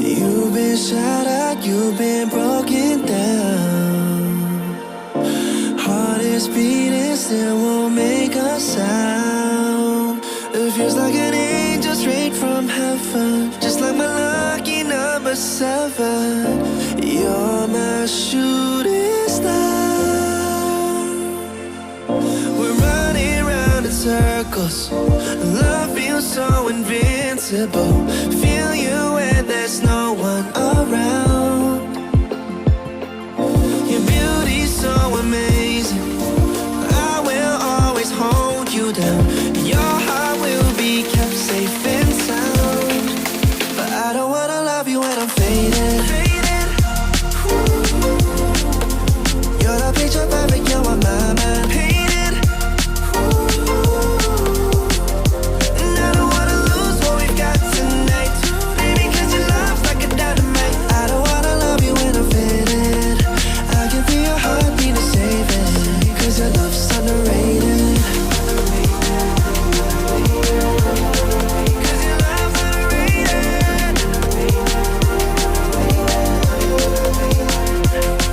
You've been shattered, you've been broken down. Heart is beating, still won't make a sound. It feels like an angel straight from heaven, just like my lucky number 7. You're my shooting star. We're running round in circles. Love feels so invincible. Feel you when there's no one around. Your beauty's so amazing. I will always hold you down. Your heart will be kept safe and sound. But I don't wanna love you when I'm faded. You're the picture perfect, you're on my mind. Painted. And I don't wanna lose what we've got tonight. Baby, 'cause your love's like a dynamite. I don't wanna love you when I'm faded. I can feel your heartbeat to save it. 'Cause your love's underrated. 'Cause your love's underrated.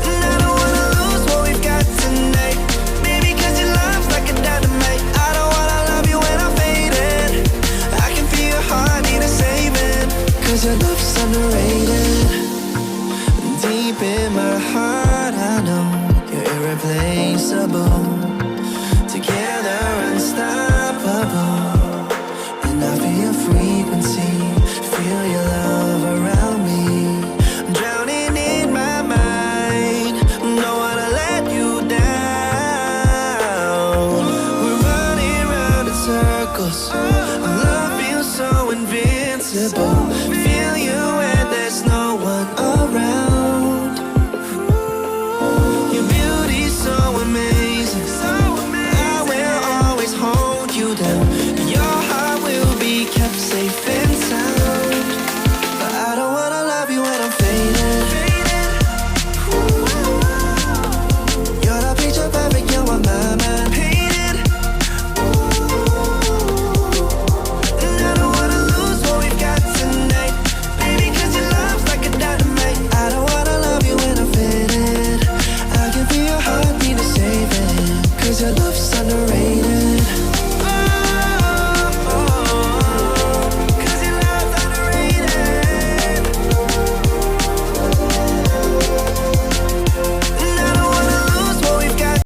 And I don't wanna lose what we've got tonight. Baby, 'cause your love's like a dynamite. I don't wanna love you when I'm faded. I can feel your heartbeat to save it. 'Cause your love's underrated. Deep in my heart, I know you're irreplaceable.